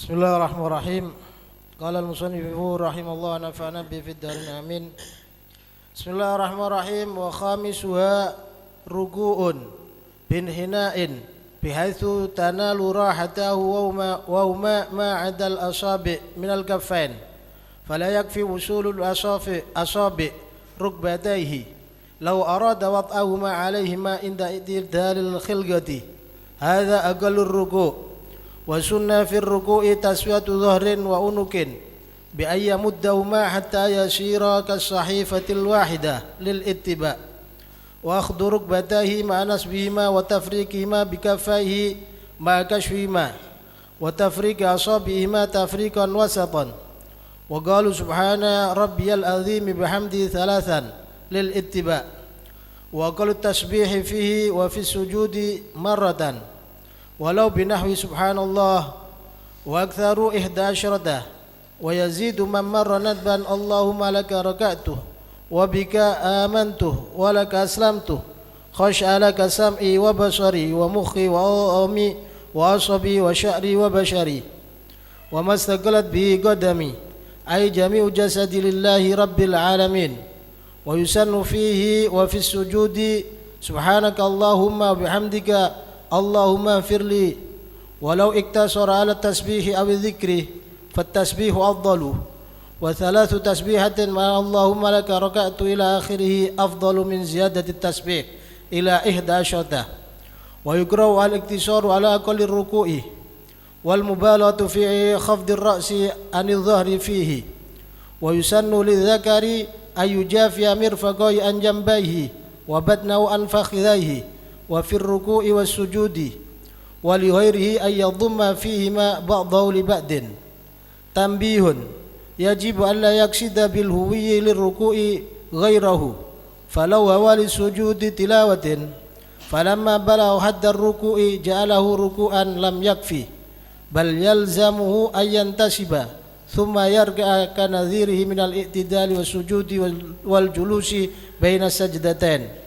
Bismillahirrahmanirrahim. Qala al-musannifu rahimallahu nafa'ana bi fid darin amin. Bismillahirrahmanirrahim. Wa khamisuha ruku'un bin hina'in bihaitsu tanalu rahatahu wa huma ma'adal asabi' minal kaffain fala yakfi wusulul asabi' rukbatayhi law arada wad'ahuma 'alayhima inda idalil khilqati hadza aqallur ruku' wa sunnah fir ruku'i taswiyatu dhahrin wa unukin bi ayya muddahuma hatta yasira kas sahifatil wahidah lil ittiba wa akhdhu rukbatahi ma nasbihima wa tafriqihima bi kaffaihi ma kashfihima wa tafriqi asabihima tafriqan wasatan wa qalu subhana rabbiyal azim bihamdi thalathan lil ittiba wa qalu tasbih fihi wa fi sujudi marratan walau binahwi subhanallah wa aktharu 11 wa yazidu man marra nadban Allahumma laka raka'tu wa bika amantu wa laka aslamtu khash'alaka sam'i wa basari wa mukhi wa ami wa asabi wa sya'ri wa bashari wa mastaqalat bihi qadami ay jami'u jasadi lillahi rabbil alamin wa yusannu fihi wa fis sujudi subhanaka Allahumma bihamdika Allahumma firli walau iktasara ala tasbihi aw dzikri fattasbihu afdalu wa thalathu tasbihatin ma Allahumma laka raka'tu ila akhirih afdalu min ziyadati tasbih ila 11 wa yukrahu al iktisaru ala aqalli ruku'i wal mubalaghatu fi khafdi ar-ra'si anil dhahri fihi wa yusannu lidh-dhakari ay yujafiya mirfaqai an jambayhi wa badnahu an fakhidhayhi wa fir ruku'i was sujudi wa li ghairihi ay yadhumma fihima ba'dahu li ba'din tanbihun yajibu an la yaksida bil huwiyyi lir ruku'i ghairahu falau huwa lis sujudi tilawatin falamma balagha hadda ar-ruku'i ja'alahu ruku'an lam yakfi bal yalzamuhu ay yantasiba thumma yarka'a kanadhirihi minal i'tidali was sujudi wal julusi baina sajdatain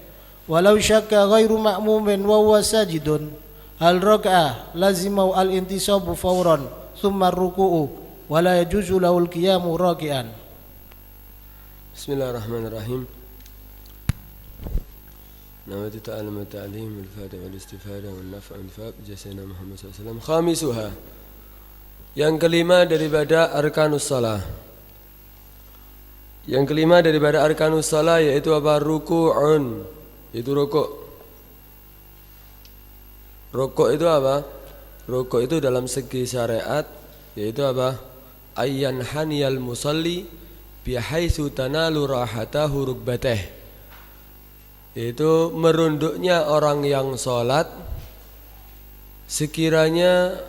walau syakka ghairu ma'mumin wa huwa sajidun hal raka'ah lazimau al-intisabu fawran thumma ruku'u wa la yajuzu lahul qiyamu raki'an. Bismillahirrahmanirrahim. Nawaitu ta'allum at-ta'lim wal fa'ida wal istifada wal naf'a wal fa'ab jasana Muhammad sallallahu alaihi wasallam. Khamisuha, yang kelima daripada arkanus shalah. Yang kelima daripada arkanus shalah yaitu apa? Ruku'un. Itu rukuk. Rukuk itu apa? Rukuk itu dalam segi syariat yaitu apa? Ayyan haniyal musalli bihaitsu tanalu rahatahu rukbateh. Itu merunduknya orang yang sholat sekiranya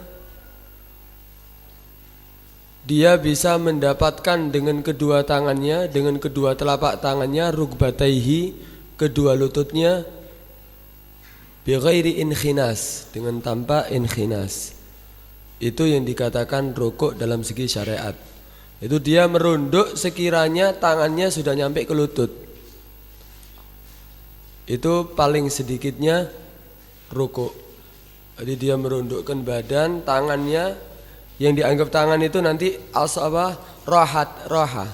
dia bisa mendapatkan dengan kedua tangannya, dengan kedua telapak tangannya rukbataihi, kedua lututnya bighairi inkhinas, dengan tanpa inkhinas. Itu yang dikatakan rukuk dalam segi syariat. Itu dia merunduk sekiranya tangannya sudah nyampe ke lutut. Itu paling sedikitnya rukuk. Jadi dia merundukkan badan, tangannya yang dianggap tangan itu nanti raha.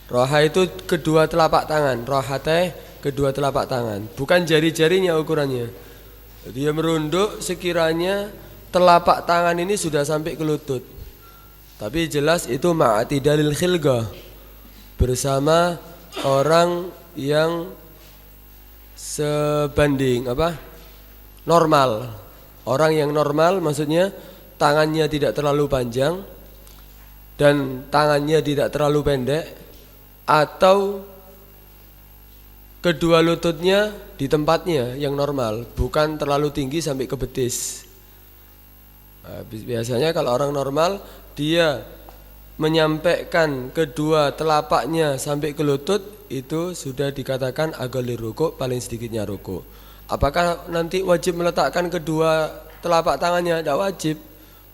Raha itu kedua telapak tangan, rahateh kedua telapak tangan, bukan jari-jarinya ukurannya. Dia merunduk sekiranya telapak tangan ini sudah sampai ke lutut. Tapi jelas itu ma'atidalil khilqah, bersama orang yang sebanding normal. Orang yang normal maksudnya tangannya tidak terlalu panjang dan tangannya tidak terlalu pendek, atau kedua lututnya di tempatnya yang normal, bukan terlalu tinggi sampai ke betis. Nah, biasanya kalau orang normal dia menyampaikan kedua telapaknya sampai ke lutut, itu sudah dikatakan aqallir rukuk, paling sedikitnya rukuk. Apakah nanti wajib meletakkan kedua telapak tangannya? Tidak wajib.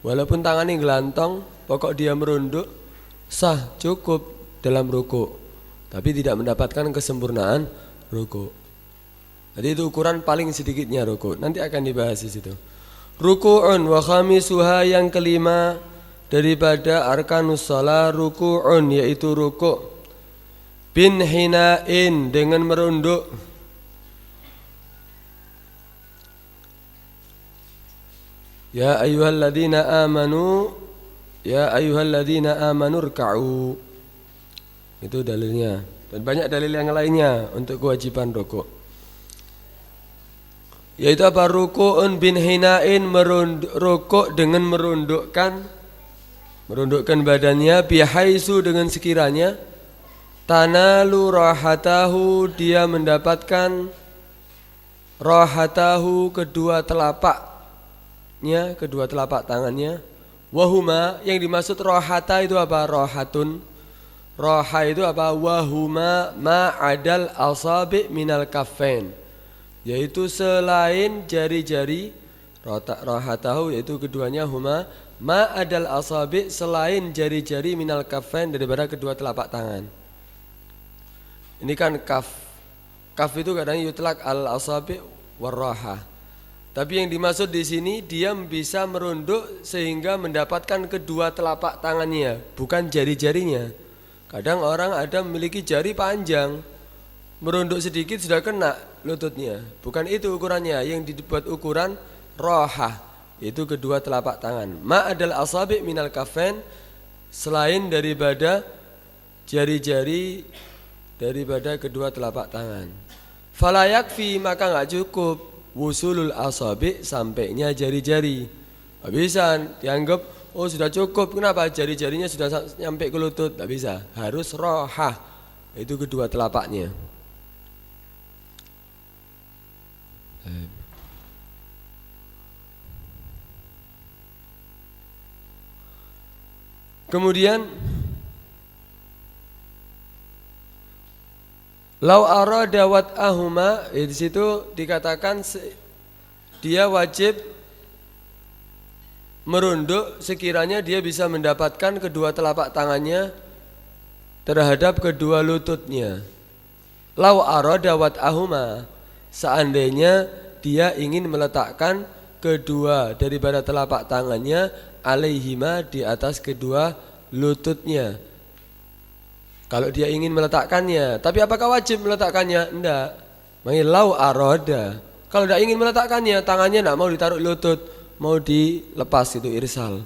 Walaupun tangannya gelantong, pokok dia merunduk, sah, cukup dalam rukuk. Tapi tidak mendapatkan kesempurnaan rukuk. Jadi itu ukuran paling sedikitnya rukuk. Nanti akan dibahas di situ. Ruku'un wa khamisuha, yang kelima daripada arkanus shalah ruku'un, yaitu ruku', bin hina'in, dengan merunduk. Ya ayyuhalladzina amanu rka'u. Itu dalilnya. Dan banyak dalil yang lainnya untuk kewajiban rukuk. Yaitu apa? Ruku'un bin hina'in, rukuk dengan merundukkan badannya, bihaisu, dengan sekiranya tanalu rahatahu, dia mendapatkan rahatahu, kedua telapak tangannya. Wahuma, yang dimaksud rahata itu apa? Rahatun. Raha itu apa? Wahuma ma'adal asabi' minal kaffain, yaitu selain jari-jari. Rahatahu yaitu keduanya, huma ma'adal asabi', selain jari-jari, minal kaffain, daripada kedua telapak tangan. Ini kan kaf. Kaf itu kadang yutlak al asabi' warraha. Tapi yang dimaksud di sini, dia bisa merunduk sehingga mendapatkan kedua telapak tangannya, bukan jari-jarinya. Kadang orang ada memiliki jari panjang, merunduk sedikit sudah kena lututnya. Bukan itu ukurannya. Yang dibuat ukuran rohah, yaitu kedua telapak tangan. Ma'adal asabi' minal kafain, selain daripada jari-jari, daripada kedua telapak tangan. Fala yakfi, maka enggak cukup wusulul asabi', sampainya jari-jari. Enggak bisa dianggap oh sudah cukup. Kenapa? Jari-jarinya sudah sampai ke lutut. Enggak bisa. Harus rohah, itu kedua telapaknya. Kemudian lau arada wat'ahuma, di situ dikatakan dia wajib merunduk sekiranya dia bisa mendapatkan kedua telapak tangannya terhadap kedua lututnya. Lau arada wat'ahuma, seandainya dia ingin meletakkan kedua daripada telapak tangannya alaihima, di atas kedua lututnya. Kalau dia ingin meletakkannya, tapi apakah wajib meletakkannya? Enggak. Makanya lau aroda. Kalau tidak ingin meletakkannya, tangannya tidak mau ditaruh lutut, mau dilepas, itu irsal.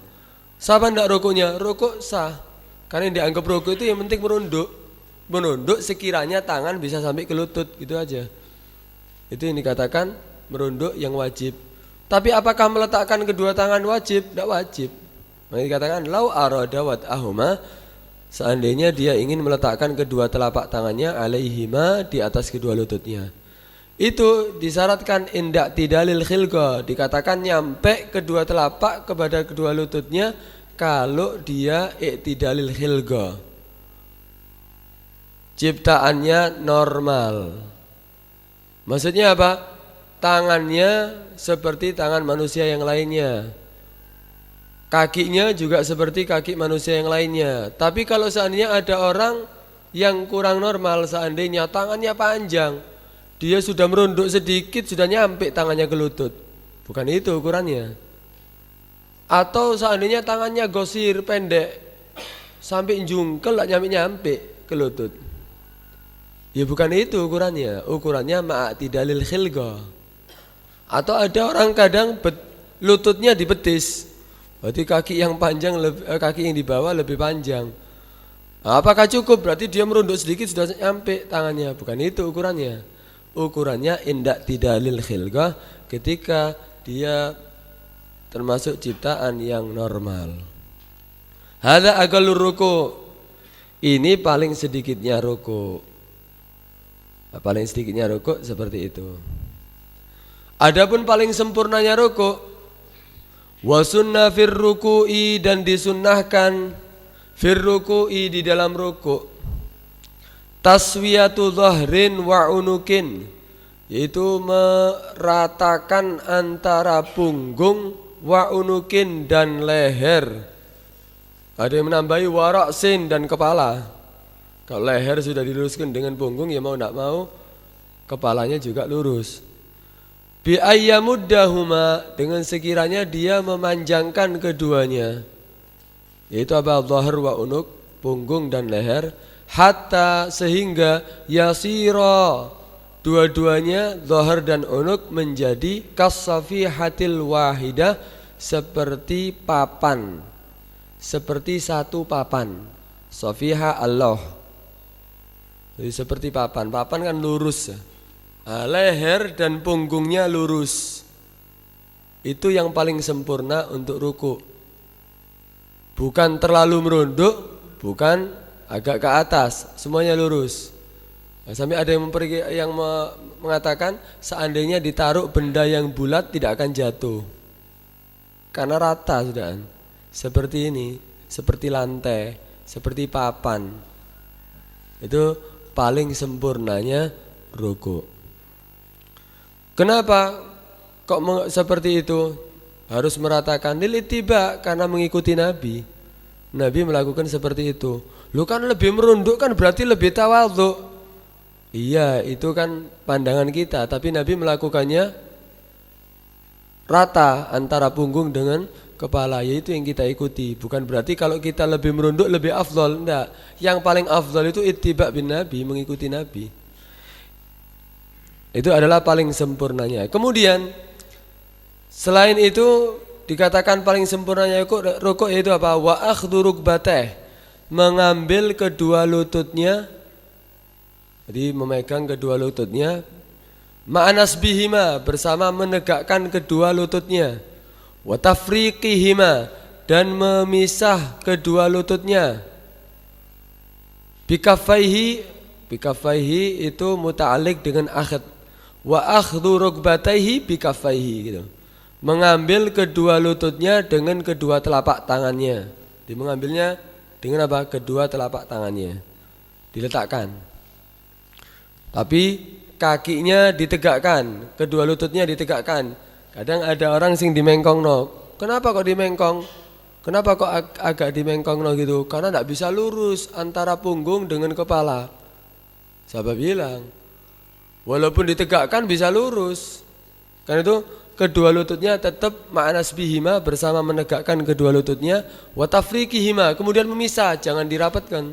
Sah apa enggak rukuknya? Rukuk sah. Karena yang dianggap rukuk itu yang penting merunduk. Merunduk sekiranya tangan bisa sampai ke lutut, gitu aja. Itu yang dikatakan merunduk yang wajib. Tapi apakah meletakkan kedua tangan wajib? Tidak wajib. Makanya dikatakan lau aroda wat'ahuma, seandainya dia ingin meletakkan kedua telapak tangannya alaihima, di atas kedua lututnya. Itu disyaratkan indak tidalil khilqa, dikatakan nyampe kedua telapak kepada kedua lututnya kalau dia iktidalil khilqa, ciptaannya normal. Maksudnya apa? Tangannya seperti tangan manusia yang lainnya, kakinya juga seperti kaki manusia yang lainnya. Tapi kalau seandainya ada orang yang kurang normal, seandainya tangannya panjang, dia sudah merunduk sedikit sudah nyampe tangannya ke lutut, bukan itu ukurannya. Atau seandainya tangannya gosir, pendek, sampai jungkel tak nyampe ke lutut, ya bukan itu ukurannya. Ukurannya ma'atidalil khilqa. Atau ada orang kadang lututnya dibetis, berarti kaki yang panjang, kaki yang di bawah lebih panjang. Apakah cukup? Berarti dia merunduk sedikit sudah nyampe tangannya. Bukan itu ukurannya. Ukurannya indak tidalil khilqah, ketika dia termasuk ciptaan yang normal. Hadza aqallur ruku', ini paling sedikitnya ruku'. Paling sedikitnya ruku' seperti itu. Adapun paling sempurnanya ruku', wa sunna fir ruku'i, dan disunnahkan fir ruku'i, di dalam ruku', taswiyatu dhahrin wa unukin, yaitu meratakan antara punggung, wa unukin, dan leher. Ada yang menambahi wa ra'sin, dan kepala. Kalau leher sudah diluruskan dengan punggung, ya mau tidak mau kepalanya juga lurus. Bi ayyamuddahuma, dengan sekiranya dia memanjangkan keduanya. yaitu apa? Dhahar wa unuk, punggung dan leher, hatta sehingga yasira, dua-duanya dhahar dan unuk menjadi kasafihatil wahidah, seperti papan, seperti satu papan. Safiha Allah, jadi seperti papan. Papan kan lurus ya. Nah, leher dan punggungnya lurus. Itu yang paling sempurna untuk ruku. Bukan terlalu merunduk, bukan agak ke atas, semuanya lurus. Nah, sampai ada yang mengatakan seandainya ditaruh benda yang bulat tidak akan jatuh, karena rata sudah. Seperti ini, seperti lantai, seperti papan. Itu paling sempurnanya ruku. Kenapa kok seperti itu? Harus meratakan lil ittiba, karena mengikuti Nabi. Nabi melakukan seperti itu. Lu kan lebih merunduk kan berarti lebih tawadhu. Iya, itu kan pandangan kita, tapi Nabi melakukannya rata antara punggung dengan kepala, yaitu yang kita ikuti. Bukan berarti kalau kita lebih merunduk lebih afdol, enggak. Yang paling afdol itu ittiba bin Nabi, mengikuti Nabi. Itu adalah paling sempurnanya. Kemudian selain itu dikatakan paling sempurnanya rukuk yaitu apa? Wa akhdhu rukbateh, mengambil kedua lututnya. Jadi memegang kedua lututnya, ma'anas bihima, bersama menegakkan kedua lututnya, wa tafriqihima, dan memisah kedua lututnya, bikaffaihi itu muta'alliq dengan akhd, wa akhdhu rukbataihi bikaffaihi gitu. Mengambil kedua lututnya dengan kedua telapak tangannya. Mengambilnya dengan apa? Kedua telapak tangannya diletakkan. Tapi kakinya ditegakkan, kedua lututnya ditegakkan. Kadang ada orang sing dimengkong no. Kenapa kok dimengkong? Kenapa kok agak dimengkong no gitu? Karena tidak bisa lurus antara punggung dengan kepala. Sahabat bilang, walaupun ditegakkan bisa lurus. Karena itu kedua lututnya tetap ma'anas bihima, bersama menegakkan kedua lututnya, wa tafriqihima, kemudian memisah, jangan dirapatkan.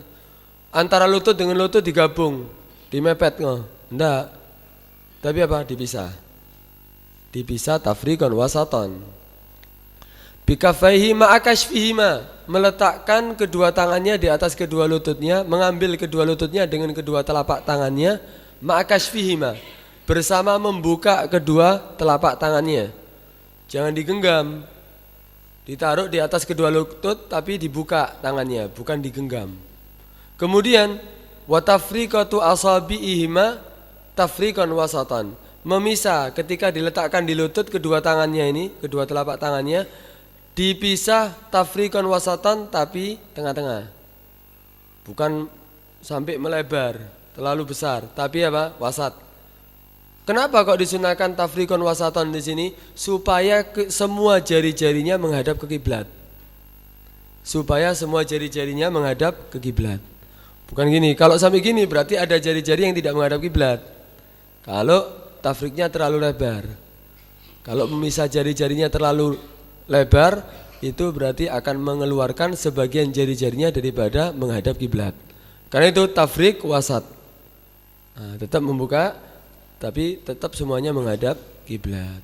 Antara lutut dengan lutut digabung, dimepet enggak. Tapi apa? Dipisah. Dipisah tafriqan wasatan. Bikaffaihi ma'akashfihima, meletakkan kedua tangannya di atas kedua lututnya, mengambil kedua lututnya dengan kedua telapak tangannya, ma'akashfihima, bersama membuka kedua telapak tangannya. Jangan digenggam. Ditaruh di atas kedua lutut tapi dibuka tangannya, bukan digenggam. Kemudian wa tafriqatu asabi'ihima tafriqan wasatan, memisah ketika diletakkan di lutut kedua tangannya ini, kedua telapak tangannya dipisah tafriqan wasatan, tapi tengah-tengah. Bukan sampai melebar, terlalu besar, tapi apa? Wasat. Kenapa kok disunahkan tafriqan wasatan di sini? Supaya semua jari-jarinya menghadap ke kiblat. Supaya semua jari-jarinya menghadap ke kiblat. Bukan gini, kalau sampai gini berarti ada jari-jari yang tidak menghadap kiblat. Kalau tafriknya terlalu lebar. Kalau memisah jari-jarinya terlalu lebar, itu berarti akan mengeluarkan sebagian jari-jarinya daripada menghadap kiblat. Karena itu tafrik wasat. Nah, tetap membuka, tapi tetap semuanya menghadap kiblat.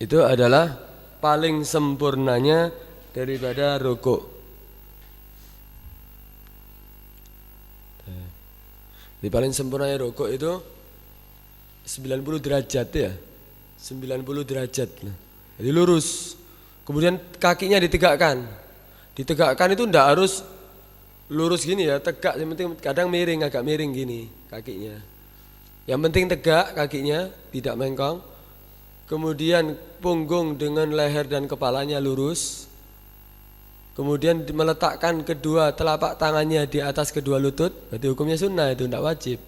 Itu adalah paling sempurnanya daripada rukuk. Di paling sempurnanya rukuk itu 90 derajat ya. 90 derajat. Jadi lurus. Kemudian kakinya ditegakkan. Ditegakkan itu enggak harus lurus gini ya, tegak. Yang penting kadang miring, agak miring gini kakinya. Yang penting tegak kakinya, tidak mengkong. Kemudian punggung dengan leher dan kepalanya lurus. Kemudian meletakkan kedua telapak tangannya di atas kedua lutut. Berarti hukumnya sunnah, itu tidak wajib.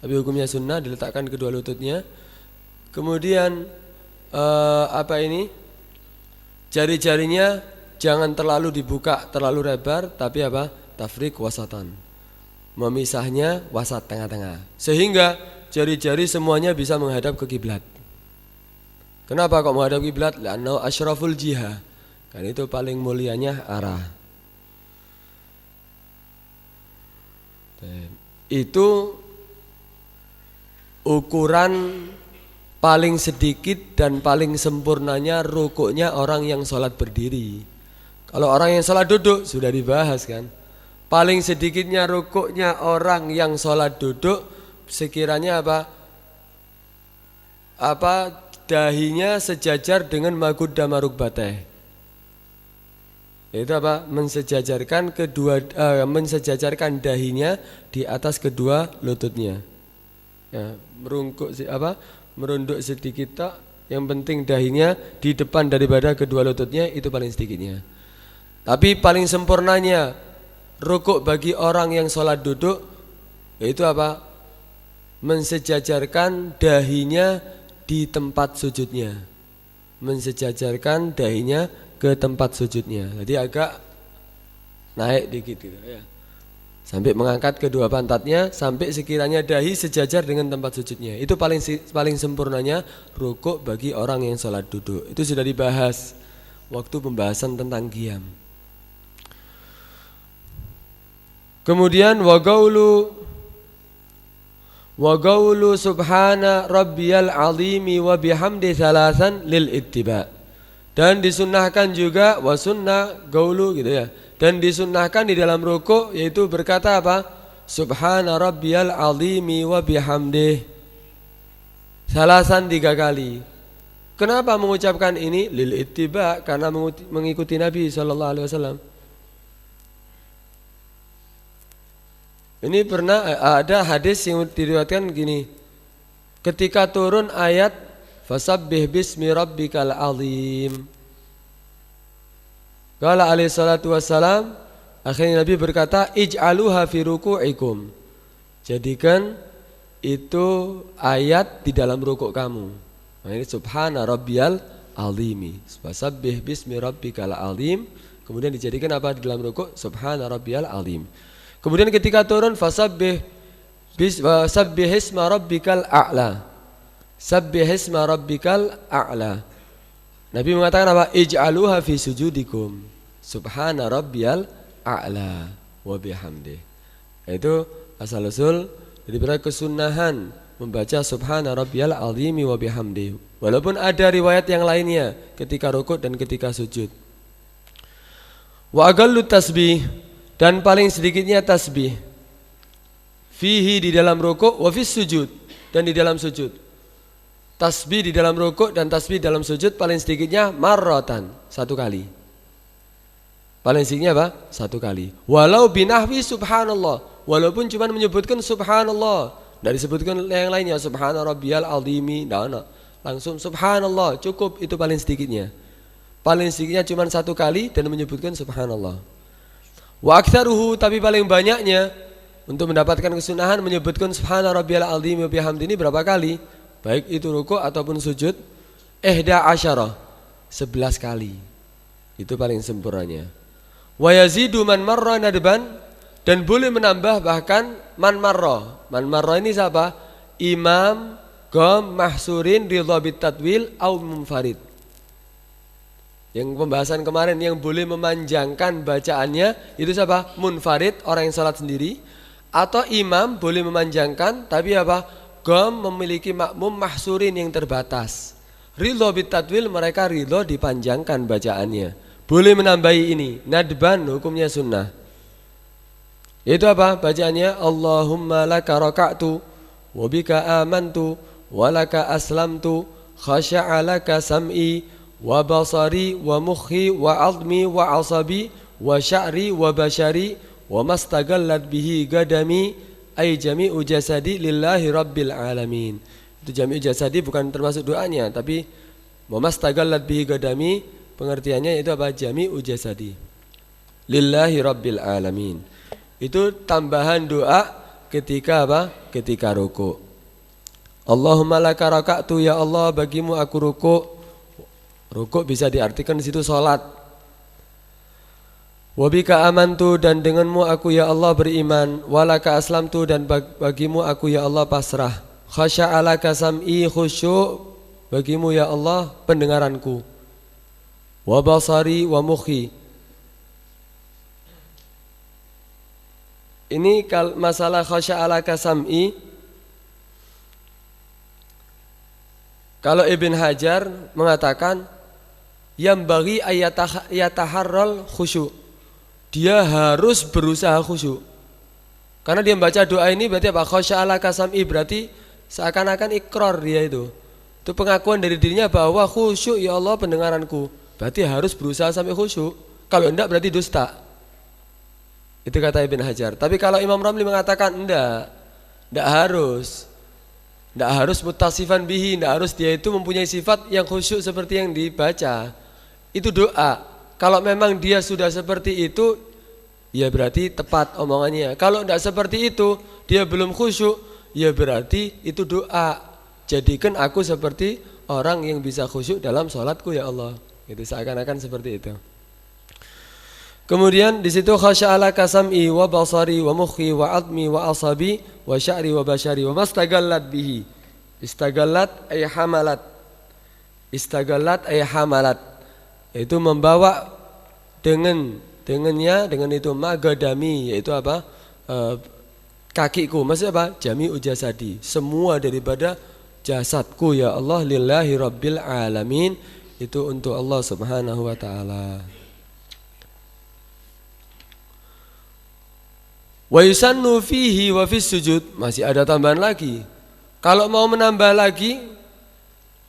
Tapi hukumnya sunnah, diletakkan kedua lututnya. Kemudian jari-jarinya jangan terlalu dibuka, terlalu lebar, tapi apa? Tafriq wasatan. memisahnya wasat tengah-tengah. Sehingga jari-jari semuanya bisa menghadap ke kiblat. Kenapa kok menghadap kiblat? La'annahu asyraful jiha. Kan itu paling mulianya arah. Itu ukuran paling sedikit dan paling sempurnanya rukuknya orang yang sholat berdiri. Kalau orang yang sholat duduk sudah dibahas kan. Paling sedikitnya rukuknya orang yang sholat duduk sekiranya apa dahinya sejajar dengan magudama rukbateh. Itu apa? Mensejajarkan dahinya di atas kedua lututnya. Ya, merunduk sedikit tak. Yang penting dahinya di depan daripada kedua lututnya, itu paling sedikitnya. Tapi paling sempurnanya rukuk bagi orang yang sholat duduk yaitu apa? Mensejajarkan dahinya di tempat sujudnya. Mensejajarkan dahinya ke tempat sujudnya. Jadi agak naik dikit gitu ya. Sampai mengangkat kedua pantatnya sampai sekiranya dahi sejajar dengan tempat sujudnya. Itu paling sempurnanya rukuk bagi orang yang sholat duduk. Itu sudah dibahas waktu pembahasan tentang qiyam. Kemudian wa qawlu subhana rabbiyal azimi wa bihamdi salasan lil ittiba. Dan disunnahkan juga wa sunnah gaulu gitu ya. Dan disunnahkan di dalam rukuk yaitu berkata apa? Subhana rabbiyal azimi wa bihamdih. Salasan 3 kali. Kenapa mengucapkan ini? Lil ittiba, karena mengikuti Nabi SAW. Ini pernah ada hadis yang diriwayatkan gini. Ketika turun ayat fasabbih bismi rabbikal azim. Qala alaihi salatu wassalam, akhirnya Nabi berkata, ij'aluha fi ruku'ikum. Jadikan itu ayat di dalam rukuk kamu. Nah, ini subhana rabbiyal azimi. Fasabbih bismi rabbikal azim. Kemudian dijadikan apa di dalam rukuk? Subhana rabbiyal azim. Kemudian ketika turun fasabbih isma rabbikal a'la. Sabbih isma rabbikal a'la. Nabi mengatakan apa? Ij'aluha fi sujudikum. Subhana rabbiyal a'la wa bihamdih. Itu asal usul daripada kesunahan membaca subhana rabbiyal azimi wa bihamdih. Walaupun ada riwayat yang lainnya ketika rukuk dan ketika sujud. Wa aqallu tasbih, dan paling sedikitnya tasbih. Fihi, di dalam rukuk, wa fis sujud, dan di dalam sujud. Tasbih di dalam rukuk dan tasbih dalam sujud paling sedikitnya marratan, 1 kali. Paling sedikitnya apa? 1 kali. Walau binahwi subhanallah, walaupun cuma menyebutkan subhanallah, tidak disebutkan yang lainnya subhana rabbiyal azimi, langsung subhanallah cukup, itu paling sedikitnya. Paling sedikitnya cuma 1 kali dan menyebutkan subhanallah. Wa aktsaruhu, tapi paling banyaknya untuk mendapatkan kesunahan menyebutkan subhana rabbiyal azim wa bihamdi ini berapa kali? Baik itu rukuk ataupun sujud, 11 kali. Itu paling sempurnanya. Wa yazidu man marra nadban, dan boleh menambah bahkan man marra. Man marra ini siapa? Imam, qam, mahsurin, ridha bit tatwil au munfarid. Yang pembahasan kemarin yang boleh memanjangkan bacaannya itu siapa? Munfarid, orang yang salat sendiri, atau imam boleh memanjangkan tapi apa? Qam memiliki makmum mahsurin yang terbatas. Ridha bit tatwil, mereka ridha dipanjangkan bacaannya. Boleh menambahi ini. Nadban hukumnya sunnah. Itu apa bacaannya? Allahumma laka raka'tu wa bika amantu wa laka aslamtu khasha'a laka sam'i wa basari wa mukhi wa azmi wa asabi wa sya'ri wa bashari wa mastagallat bihi gadami ay jami'u jasadi lillahi rabbil alamin. Itu jami'u jasadi bukan termasuk doanya, tapi wa mastagallat bihi gadami pengertiannya itu apa? Jami'u jasadi lillahi rabbil alamin. Itu tambahan doa ketika apa? Ketika rukuk. Allahumma laka raka'tu, ya Allah bagimu aku rukuk. Rukuk bisa diartikan di situ salat. Wabika amantu, dan denganmu aku ya Allah beriman. Walaka aslamtu, dan bagimu aku ya Allah pasrah. Khasya'alaka sam'i, khusyuk bagimu ya Allah pendengaranku. Wa basari wa mukhi. Ini masalah khasya'alaka sam'i. Kalau Ibn Hajar mengatakan yang bagi ayataharral khusyuk, dia harus berusaha khusyuk. Karena dia membaca doa ini berarti apa? Khasya'alaka sam'i, berarti seakan-akan ikrar dia itu. Itu pengakuan dari dirinya bahwa khusyuk ya Allah pendengaranku. Berarti harus berusaha sampai khusyuk. Kalau enggak berarti dusta. Itu kata Ibn Hajar. Tapi kalau Imam Ramli mengatakan enggak harus. Enggak harus mutasifan bihi, enggak harus dia itu mempunyai sifat yang khusyuk seperti yang dibaca. Itu doa. Kalau memang dia sudah seperti itu, ya berarti tepat omongannya. Kalau enggak seperti itu, dia belum khusyuk, ya berarti itu doa. Jadikan aku seperti orang yang bisa khusyuk dalam sholatku ya Allah. Itu seakan-akan seperti itu. Kemudian di situ khasya'alaka sam'i wa basari wa mukhi wa admi wa asabi wa sya'ri wa bashari wa mastagallat bihi. Istagallat ay hamalat. Istagallat ay hamalat. Itu membawa dengan itu magadami, yaitu apa? Kakiku. Maksudnya apa? Jami'u jasadi, semua daripada jasadku ya Allah, lillahi rabbil alamin. Itu untuk Allah subhanahu wa ta'ala. Wa yusannu fihi wa fis sujud. Masih ada tambahan lagi. Kalau mau menambah lagi,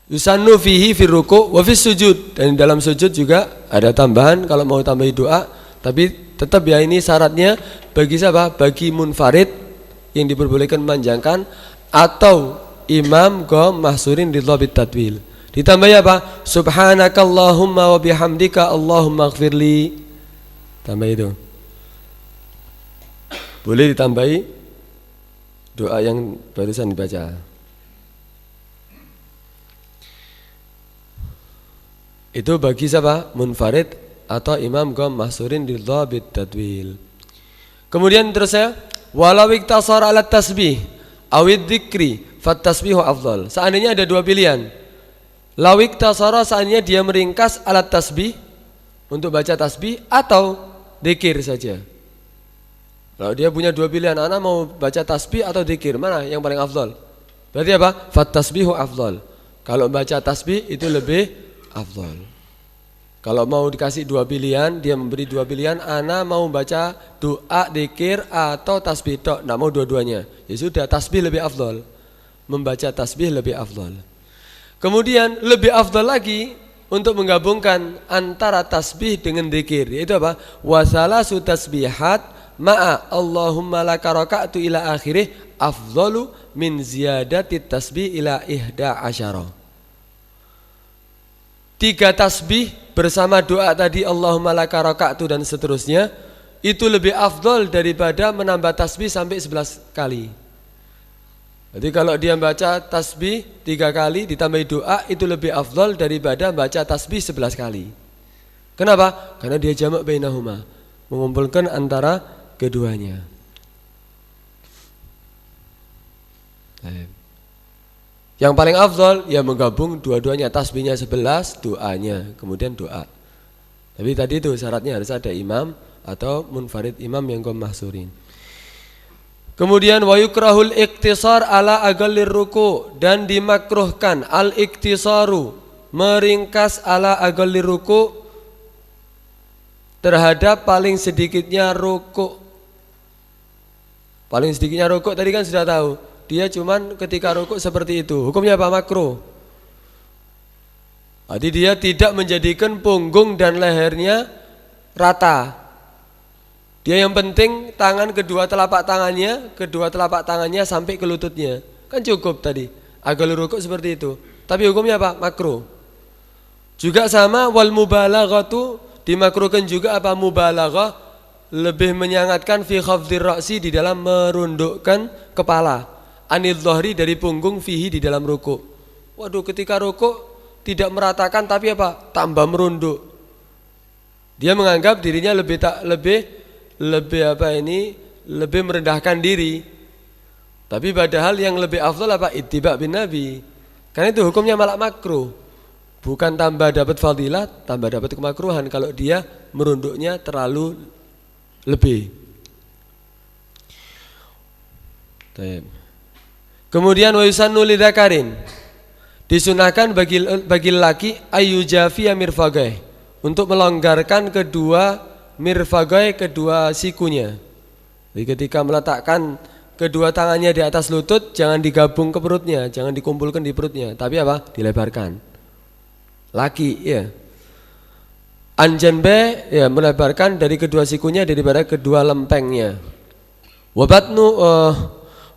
yusannu fihi fir ruku' wa fis sujud. Dan dalam sujud juga ada tambahan kalau mau tambahi doa. Tapi tetap ya ini syaratnya bagi siapa? Bagi munfarid yang diperbolehkan memanjangkan, atau imam gom mahsurin di dhabit tadwil. Ditambah apa? Subhanakallahumma wa bihamdika Allahumma ighfirli. Tambah itu. Boleh ditambahi doa yang barusan dibaca. Itu bagi siapa? Munfarid atau imam gom mahsurin di dhabit tadwil. Kemudian terus saya, walau iktasar ala tasbih awid dzikri fat tasbihu afdal. Seandainya ada dua pilihan. Lawik tasara, seandainya dia meringkas alat tasbih untuk baca tasbih, atau dzikir saja. Kalau dia punya dua pilihan, anak mau baca tasbih atau dzikir, mana yang paling afdal? Berarti apa? Fat tasbihu afdal. Kalau baca tasbih itu lebih afdal. Kalau mau dikasih dua pilihan, dia memberi dua pilihan, anak mau baca doa, dzikir atau tasbih tok, enggak mau dua-duanya. Ya sudah, tasbih lebih afdal. Membaca tasbih lebih afdal. Kemudian lebih afdal lagi untuk menggabungkan antara tasbih dengan dzikir, yaitu apa? Wasalasu tasbihat ma'a Allahumma laka raka'tu ila akhirih afdalu min ziyadati tasbih ila 11. 3 tasbih bersama doa tadi Allahumma laka raka'tu dan seterusnya, itu lebih afdal daripada menambah tasbih sampai 11 kali. Jadi kalau dia baca tasbih 3 kali ditambahi doa, itu lebih afdal daripada baca tasbih 11 kali. Kenapa? Karena dia jamak bainahuma, mengumpulkan antara keduanya. Yang paling afdal ya menggabung dua-duanya, tasbihnya 11, doanya, kemudian doa. Tapi tadi itu syaratnya harus ada imam atau munfarid imam yang qom mahsurin. Kemudian wa yukrahul iktisar ala agallir ruku, dan dimakruhkan al iktisaru, meringkas ala agallir ruku, terhadap paling sedikitnya ruku. Paling sedikitnya ruku tadi kan sudah tahu, dia cuman ketika ruku seperti itu. Hukumnya apa? Makruh. Jadi dia tidak menjadikan punggung dan lehernya rata. Dia yang penting tangan kedua telapak tangannya sampai ke lututnya. Kan cukup tadi. Agak rukuk seperti itu. Tapi hukumnya apa? Makruh. Juga sama wal mubalaghatu, dimakruhkan juga apa? Mubalaghah, lebih menyangatkan fi khafdhir ra'si, di dalam merundukkan kepala. Anil dhahri, dari punggung, fihi, di dalam rukuk. Waduh, ketika rukuk tidak meratakan tapi apa? Tambah merunduk. Dia menganggap dirinya lebih merendahkan diri. Tapi padahal yang lebih afdal apa? Ittiba' bin Nabi. Karena itu hukumnya malah makruh. Bukan tambah dapat fadilah, tambah dapat kemakruhan kalau dia merunduknya terlalu lebih. Kemudian wa yusannu lidzakarin, disunahkan bagi lelaki ayyujafiya mirfaqai, untuk melonggarkan kedua mirfaqai, kedua sikunya. Jadi ketika meletakkan kedua tangannya di atas lutut, jangan digabung ke perutnya, jangan dikumpulkan di perutnya, tapi apa? Dilebarkan. Laki ya. Anjanbe ya, melebarkan dari kedua sikunya daripada kedua lempengnya.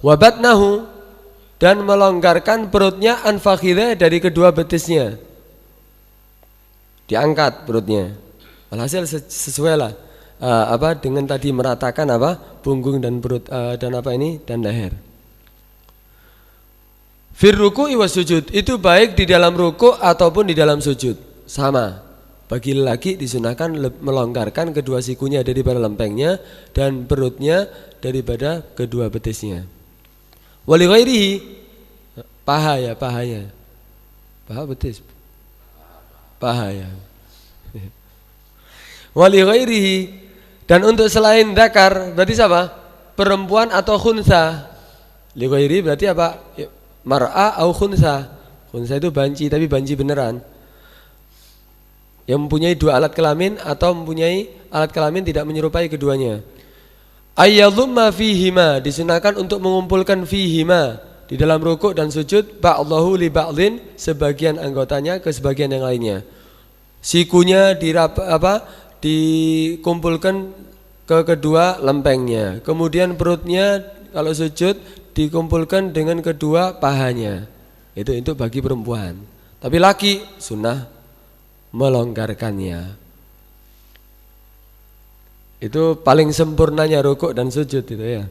Wabatnahu, dan melonggarkan perutnya, anfakhidha, dari kedua betisnya. Diangkat perutnya. Alhasil sesuai lah dengan tadi meratakan punggung dan perut dan leher. Fir ruku'i was sujud, itu baik di dalam ruku' ataupun di dalam sujud. Sama. Bagi lelaki disunahkan melonggarkan kedua sikunya daripada lempengnya dan perutnya daripada kedua betisnya. Wali ghairihi, pahanya. Paha betis. Paha ya. Wali ghairihi, dan untuk selain dzakar berarti siapa? Perempuan atau khunsa. Li ghairi berarti apa? Mar'a au khunsa. Khunsa itu banci, tapi banci beneran. Yang mempunyai dua alat kelamin atau mempunyai alat kelamin tidak menyerupai keduanya. Ayyadhumma fihima, disunahkan untuk mengumpulkan fihima, di dalam rukuk dan sujud, ba'dahu li ba'dhin, sebagian anggotanya ke sebagian yang lainnya. Sikunya dikumpulkan ke kedua lempengnya. Kemudian perutnya kalau sujud dikumpulkan dengan kedua pahanya. Itu bagi perempuan. Tapi laki sunnah melonggarkannya. Itu paling sempurnanya rukuk dan sujud itu ya.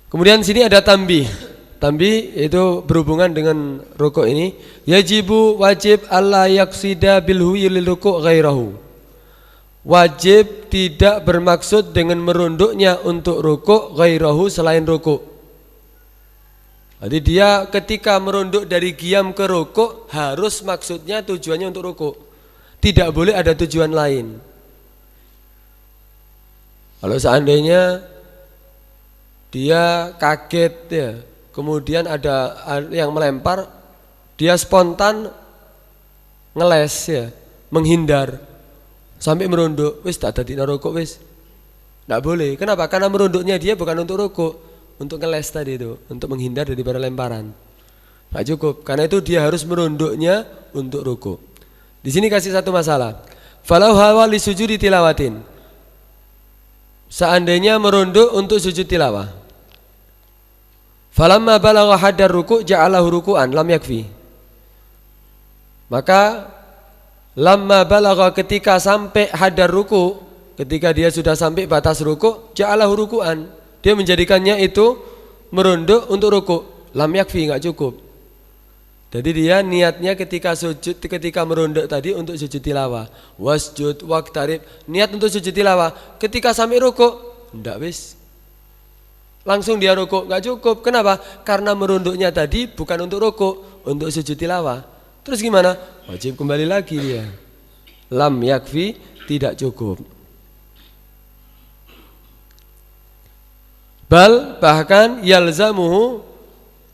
Kemudian sini ada tambih. Tambih itu berhubungan dengan rukuk ini. Wajib alla yaqsida bil huwi lil rukuk ghairahu. Wajib tidak bermaksud dengan merunduknya untuk rukuk ghairahu, selain rukuk. Jadi dia ketika merunduk dari qiyam ke rukuk harus maksudnya tujuannya untuk rukuk. Tidak boleh ada tujuan lain. Kalau seandainya dia kaget ya, kemudian ada yang melempar, dia spontan ngeles ya, menghindar sampai merunduk, wis tak dadi rukuk wis. Enggak boleh. Kenapa? Karena merunduknya dia bukan untuk rukuk, untuk ngeles tadi itu, untuk menghindar daripada lemparan. Enggak cukup. Karena itu dia harus merunduknya untuk rukuk. Di sini kasih satu masalah. Falau hawa li sujudi tilawatin. Seandainya merunduk untuk sujud tilawah. Falamma balagha haddar ruku' ja'alahu ruku'an lam yakfi. Maka lamma balagha, ketika sampai haddar ruku', ketika dia sudah sampai batas ruku', ja'alahu ruku'an, dia menjadikannya itu merunduk untuk ruku'. Lam yakfi, enggak cukup. Jadi dia niatnya ketika sujud, ketika merunduk tadi untuk sujud tilawah. Wasjud waqtarib, niat untuk sujud tilawah. Ketika sampai rukuk, enggak wis. Langsung dia rukuk, enggak cukup. Kenapa? Karena merunduknya tadi bukan untuk rukuk, untuk sujud tilawah. Terus gimana? Wajib kembali lagi dia. Lam yakfi, tidak cukup. Bahkan yalzamuhu,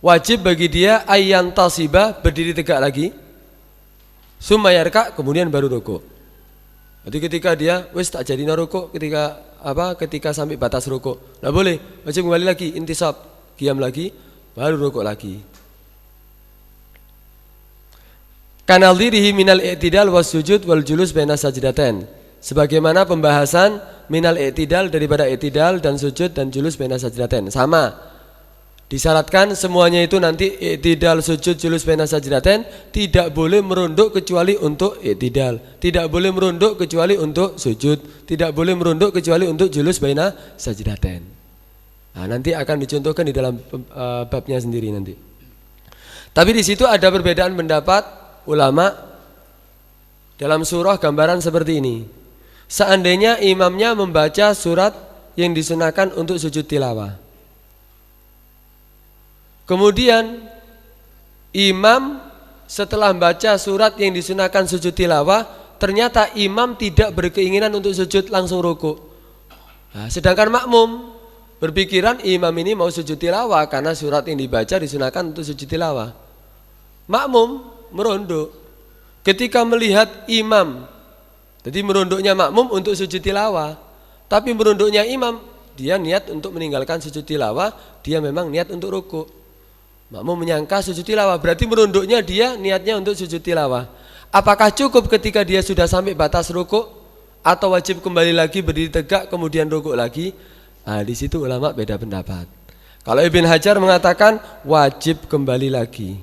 wajib bagi dia ayyan tasiba, berdiri tegak lagi, summa yarka, kemudian baru rukuk. Jadi ketika dia wis tak jadi rukuk, ketika sampai batas rukuk, enggak boleh, wajib kembali lagi, intisab, qiyam lagi, baru rukuk lagi. Kanadhirihi minal i'tidal was sujud wal julus baina sajdatain. Sebagaimana pembahasan minal i'tidal, daripada i'tidal dan sujud dan julus baina sajdatain. Sama. Disyaratkan semuanya itu nanti i'tidal, sujud, julus baina sajdatain, tidak boleh merunduk kecuali untuk i'tidal, tidak boleh merunduk kecuali untuk sujud, tidak boleh merunduk kecuali untuk julus baina sajdatain. Nah, nanti akan dicontohkan di dalam babnya sendiri nanti. Tapi di situ ada perbedaan pendapat ulama dalam surah gambaran seperti ini. seandainya imamnya membaca surat yang disunahkan untuk sujud tilawah. Kemudian imam setelah baca surat yang disunahkan sujud tilawah, ternyata imam tidak berkeinginan untuk sujud langsung rukuk. Nah, sedangkan makmum berpikiran imam ini mau sujud tilawah karena surat yang dibaca disunahkan untuk sujud tilawah. Makmum merunduk. Ketika melihat imam, jadi merunduknya makmum untuk sujud tilawah, tapi merunduknya imam, dia niat untuk meninggalkan sujud tilawah, dia memang niat untuk rukuk. Makmum menyangka sujud tilawah, berarti merunduknya dia niatnya untuk sujud tilawah. Apakah cukup ketika dia sudah sampai batas rukuk, atau wajib kembali lagi berdiri tegak kemudian rukuk lagi? Nah, di situ ulama beda pendapat. Kalau Ibn Hajar mengatakan wajib kembali lagi.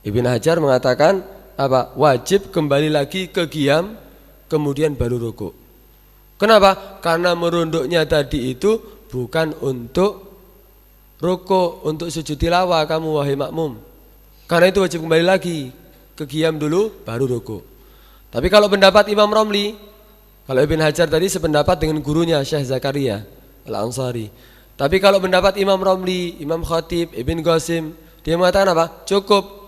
Ibn Hajar mengatakan apa? Wajib kembali lagi ke qiyam kemudian baru rukuk. Kenapa? Karena merunduknya tadi itu bukan untuk rukuk, untuk sujud tilawah kamu wahai makmum. Karena itu wajib kembali lagi ke qiyam dulu baru rukuk. Tapi kalau pendapat Imam Romli, kalau Ibn Hajar tadi sependapat dengan gurunya Syekh Zakaria Al-Ansari. Tapi kalau pendapat Imam Romli, Imam Khatib, Ibn Qasim, dia mengatakan apa? Cukup.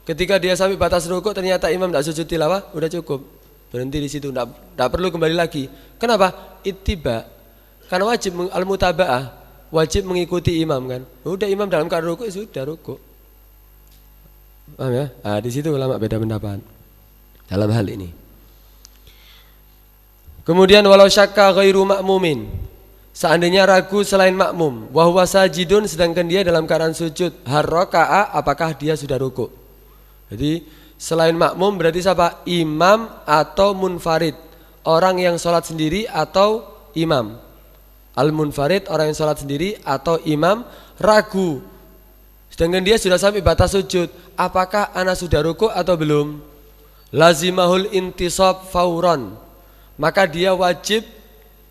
Ketika dia sampai batas rukuk ternyata imam tidak sujud tilawah, udah cukup. Berhenti di situ, tidak perlu kembali lagi. Kenapa? Ittiba. Karena wajib al-mutaba'ah, wajib mengikuti imam kan. Udah imam dalam keadaan rukuk sudah rukuk. Paham ya? Nah, di situ ulama beda pendapat dalam hal ini. Kemudian walau syakka ghairu ma'mumin, seandainya ragu selain makmum, wa huwa sajidun, sedangkan dia dalam keadaan sujud, har raka'a, apakah dia sudah rukuk? Jadi selain makmum berarti siapa? Imam atau munfarid, orang yang sholat sendiri atau imam. Al-munfarid, orang yang sholat sendiri atau imam, ragu, sedangkan dia sudah sampai batas sujud, apakah ana sudah rukuk atau belum? Lazimahul intisab fauron, maka dia wajib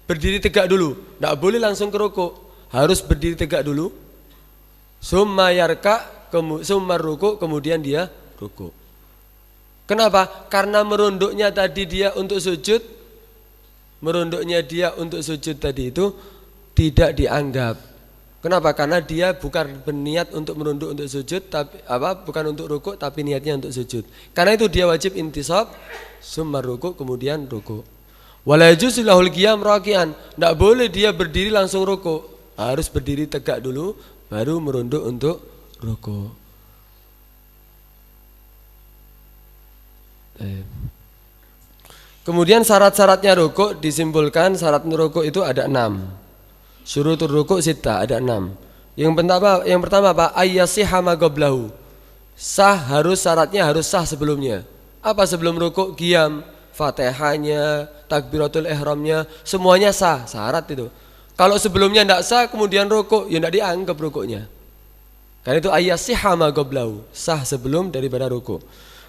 berdiri tegak dulu, tidak boleh langsung ke rukuk, harus berdiri tegak dulu. Summa yarka, summa rukuk, kemudian dia rukuk. Kenapa? Karena merunduknya tadi dia untuk sujud, merunduknya dia untuk sujud tadi itu tidak dianggap. Kenapa? Karena dia bukan berniat untuk merunduk untuk sujud, tapi bukan untuk rukuk, tapi niatnya untuk sujud. Karena itu dia wajib intisab, summa rukuk, kemudian rukuk. Wala yajuzu lahul qiyam raki'an, tidak boleh dia berdiri langsung rukuk, harus berdiri tegak dulu baru merunduk untuk rukuk. Kemudian syarat-syaratnya rukuk disimpulkan, syarat rukuk itu ada 6. Syurutur rukuk sita, ada 6. Yang pertama apa? Ayyasihha ma qablahu. Sah, harus syaratnya harus sah sebelumnya. Apa sebelum rukuk? Qiyam, Fatihahnya, takbiratul ihramnya, semuanya sah, syarat itu. Kalau sebelumnya tidak sah kemudian rukuk, ya tidak dianggap rukuknya. Karena itu ayyasihha ma qablahu, sah sebelum daripada rukuk.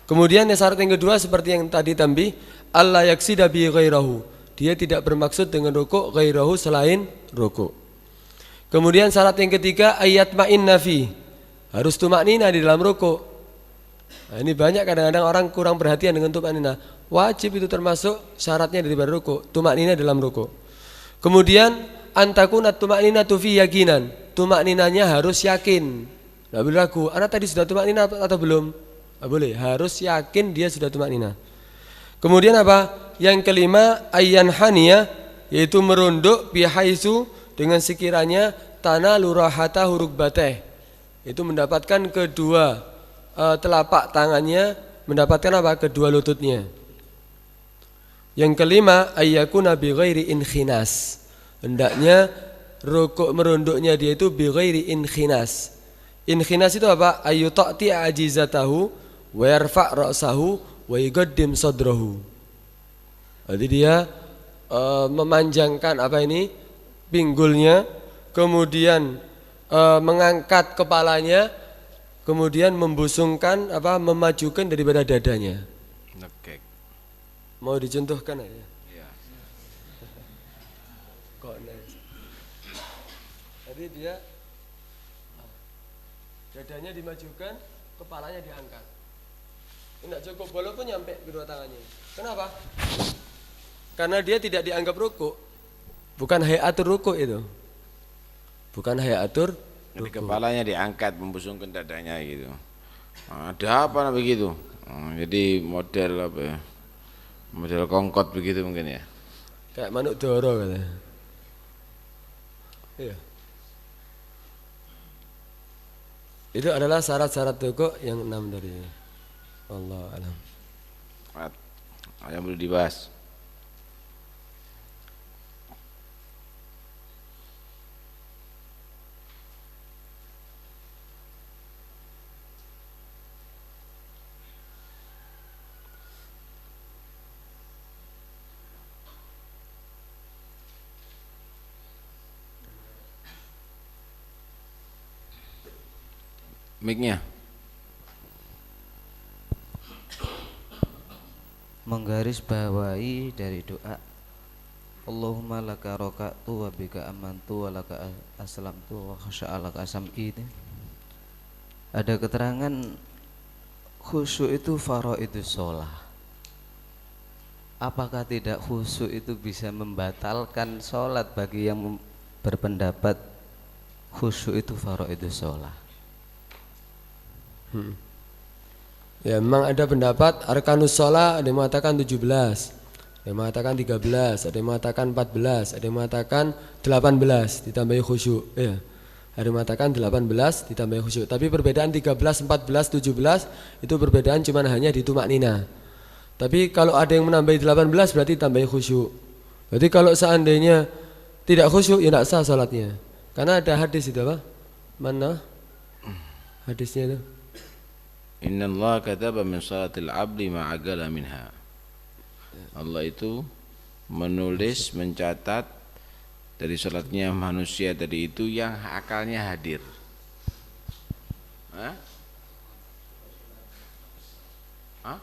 Kemudian syarat yang kedua seperti yang tadi tambih, alla yaksida bi ghairahu, dia tidak bermaksud dengan rukuk ghairahu selain rukuk. Kemudian syarat yang ketiga ayat ma'inna fi, harus tumaknina di dalam rukuk. Nah, ini banyak kadang-kadang orang kurang perhatian dengan tumaknina. Wajib itu termasuk syaratnya daripada rukuk, tumaknina dalam rukuk. Kemudian antakunat tumaknina fi yakinan, tumakninanya harus yakin. Enggak boleh ragu, anak tadi sudah tumaknina atau belum? Enggak boleh, harus yakin dia sudah tumaknina. Kemudian apa? Yang kelima ayyan haniyah, yaitu merunduk bihaisu, dengan sekiranya tanah lurahata huruk bateh, itu mendapatkan kedua telapak tangannya, mendapatkan apa? Kedua lututnya. Yang kelima ayyakuna bi ghairi inkhinas, hendaknya rukuk merunduknya dia itu bi ghairi inkhinas. Inkhinas itu apa? Ayyutati ajizatahu wa yarfa' ra'sahu wa yuqaddim sadrahu. Jadi dia memanjangkan pinggulnya, kemudian mengangkat kepalanya, kemudian membusungkan memajukan daripada dadanya. Nekek. Mau dicontohkan aja. Iya. Kok jadi dia dadanya dimajukan, kepalanya diangkat. Tidak cukup walaupun nyampe kedua tangannya. Kenapa? Karena dia tidak dianggap ruku. Bukan hayatur ruku itu. Bukan hayatur Jadi kepalanya diangkat, membusungkan dadanya gitu. Ada apa begitu? Jadi model apa ya? Model kongkot begitu mungkin ya. kayak manuk doro katanya. Iya. Itu adalah syarat-syarat rukuk yang 6 tadi. Allah alam. Yang boleh dibahas. Mic-nya. Menggarisbawahi dari doa Allahumma laka roka'tu wa bika amantu wa laka aslamtu wa khasya'alaka sam'i. Ada keterangan khusyuk itu faraidus shalah. Apakah tidak khusyuk itu bisa membatalkan sholat bagi yang berpendapat khusyuk itu faraidus shalah? Ya memang ada pendapat arkanus shalah, ada yang mengatakan 17, ada yang mengatakan 13, ada yang mengatakan 14, ada yang mengatakan 18 ditambahi khusyuk. Ya. Ada yang mengatakan 18 ditambahi khusyuk. Tapi perbedaan 13, 14, 17 itu perbedaan cuma hanya di tumak nina. Tapi kalau ada yang menambahi 18 berarti tambahi khusyuk. Berarti kalau seandainya tidak khusyuk ya tidak sah salatnya. Karena ada hadis itu apa? Mana hadisnya itu? Inna Allah kataba min salatil abdi ma'agala minha. Allah itu menulis, mencatat dari salatnya manusia tadi itu yang akalnya hadir. Hah? Hah?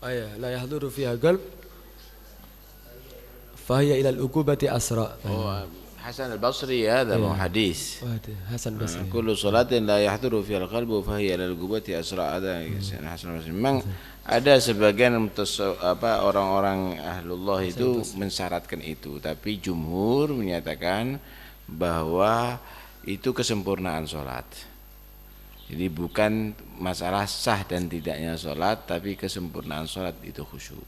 Ayah, la yahduru fiha qalb fahiya ila al-uqubati asra. Oh, Hasan al-Basri هذا مو حديث. Hasan Basri. كل صلاة لا يحضر فيها القلب فهي إلى العقوبة أسرع. Ada Hasan al-Basri. Memang ada sebagian orang-orang ahlullah itu mensyaratkan itu, tapi jumhur menyatakan bahwa itu kesempurnaan sholat. Jadi bukan masalah sah dan tidaknya sholat, tapi kesempurnaan sholat itu khusyuk.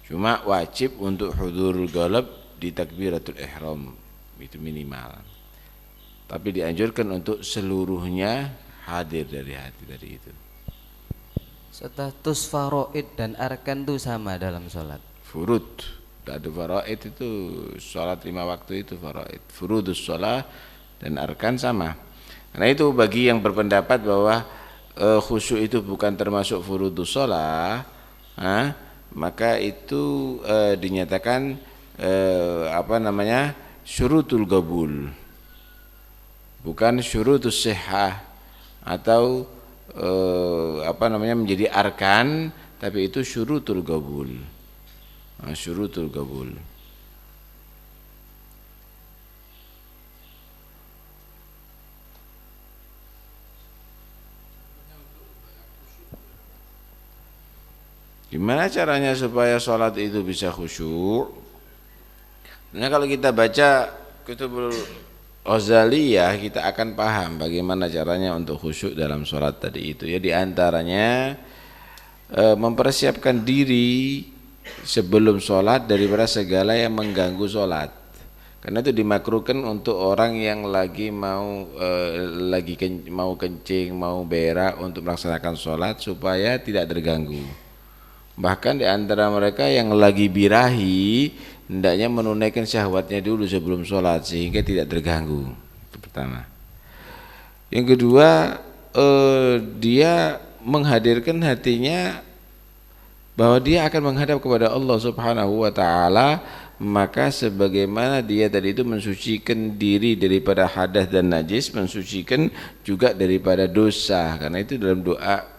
Cuma wajib untuk hudurul qalb di takbiratul ihram itu minimal. Tapi dianjurkan untuk seluruhnya hadir dari hati tadi itu. Status faraid dan arkan itu sama dalam sholat. Furud, tak ada faraid itu sholat 5 waktu itu faraid. Furudus sholat dan arkan sama. Karena itu bagi yang berpendapat bahwa khusyuk itu bukan termasuk furudus sholat, maka itu dinyatakan syurutul qabul, bukan syurutus sihah atau menjadi arkan, tapi itu syurutul qabul. Syurutul qabul. Gimana caranya supaya sholat itu bisa khusyuk? Nah, kalau kita baca Kutubul Ghazaliyah, kita akan paham bagaimana caranya untuk khusyuk dalam sholat tadi itu. Ya, di antaranya mempersiapkan diri sebelum sholat daripada segala yang mengganggu sholat. Karena itu dimakruhkan untuk orang yang lagi mau kencing, mau berak untuk melaksanakan sholat supaya tidak terganggu. Bahkan di antara mereka yang lagi birahi hendaknya menunaikan syahwatnya dulu sebelum sholat sehingga tidak terganggu. Itu pertama. Yang kedua, dia menghadirkan hatinya bahwa dia akan menghadap kepada Allah Subhanahu wa taala, maka sebagaimana dia tadi itu mensucikan diri daripada hadas dan najis, mensucikan juga daripada dosa. Karena itu dalam doa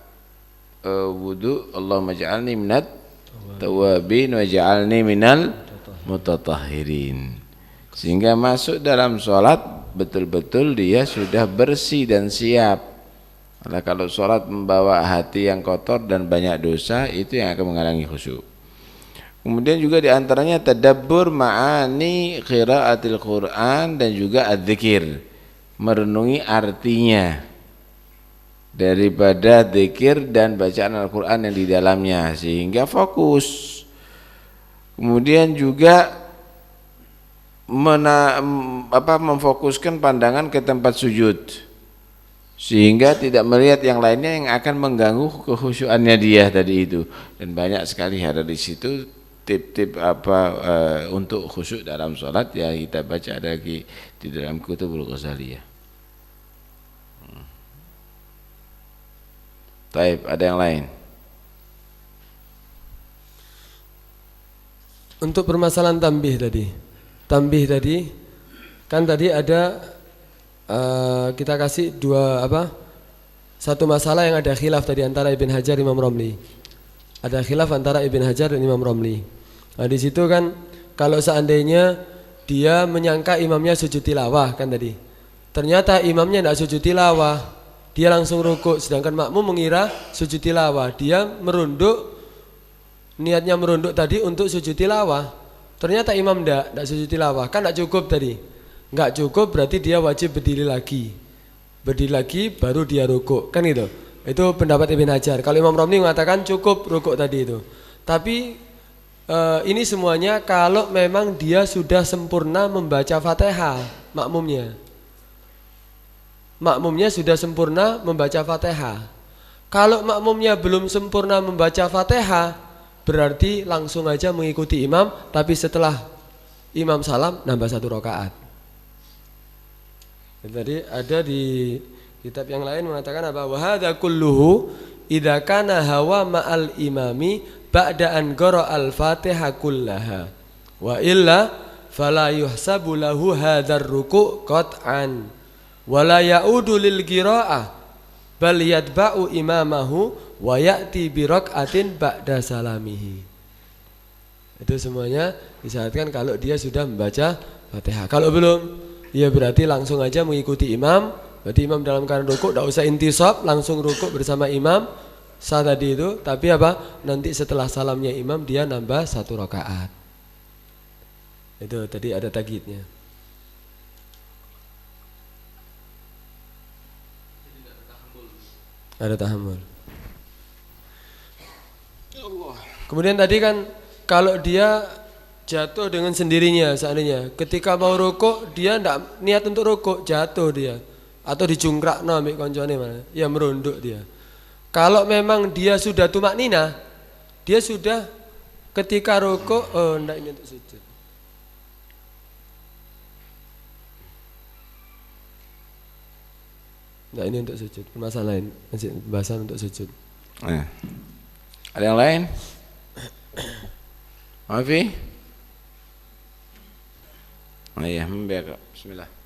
wudu, Allahumma ja'alni minat tawabin wa ja'alni minal mutatahhirin. Sehingga masuk dalam sholat betul-betul dia sudah bersih dan siap Karena kalau sholat membawa hati yang kotor dan banyak dosa, itu yang akan menghalangi khusyuk. Kemudian juga diantaranya tadabbur ma'ani qiraatil Quran dan juga adzikir, merenungi artinya daripada zikir dan bacaan Al-Quran yang di dalamnya sehingga fokus. Kemudian juga memfokuskan pandangan ke tempat sujud sehingga tidak melihat yang lainnya yang akan mengganggu kekhusyuannya dia tadi itu. Dan banyak sekali ada di situ tip-tip untuk khusyuk dalam sholat ya, kita baca ada di dalam Kutubul Ghazaliyah. Taib, ada yang lain? Untuk permasalahan tambih tadi kan tadi ada kita kasih satu masalah yang ada khilaf tadi antara Ibn Hajar dan Imam Romli. Ada khilaf antara Ibn Hajar dan Imam Romli. Nah di situ kan kalau seandainya dia menyangka imamnya sujud tilawah kan tadi, ternyata imamnya tidak sujud tilawah, dia langsung rukuk, sedangkan makmum mengira sujud tilawah, dia merunduk, niatnya merunduk tadi untuk sujud tilawah, ternyata imam tidak sujud tilawah, kan tidak cukup tadi. Enggak cukup berarti dia wajib berdiri lagi baru dia rukuk, kan gitu. Itu pendapat Ibn Hajar. Kalau Imam Romli mengatakan cukup rukuk tadi itu. Tapi ini semuanya kalau memang dia sudah sempurna membaca Fatihah, makmumnya sudah sempurna membaca Fatihah. Kalau makmumnya belum sempurna membaca Fatihah, berarti langsung aja mengikuti imam, tapi setelah imam salam nambah 1 rakaat. Tadi ada di kitab yang lain mengatakan apa? Wa hadza kulluhu idza kana hawa ma'al imami ba'da an qara al-Fatihah kullaha. Wa illa fala yuhsabu lahu hadzal ruku' qat'an wa la ya'udu lil qira'ah bal yatba'u imamahu wa ya'ti bi rak'atin ba'da salamihi. Itu semuanya disyaratkan kalau dia sudah membaca Fatihah. Kalau belum, ya berarti langsung aja mengikuti imam. Berarti imam dalam keadaan rukuk tidak usah intisab, langsung rukuk bersama imam sah tadi itu. Tapi nanti setelah salamnya imam dia nambah 1 rakaat. Itu tadi ada taghidnya. Ada tahammul. Kemudian tadi kan kalau dia jatuh dengan sendirinya seandainya ketika mau rukuk dia tidak niat untuk rukuk, jatuh dia atau dijungkrak ambek koncone mana, ya merunduk dia. Kalau memang dia sudah tumakninah, dia sudah ketika rukuk tidak ini untuk sujud. Tidak ini untuk sujud, permasalahan masih pembahasan untuk sujud. Ada yang lain? Mafi? Oh iya, bismillah.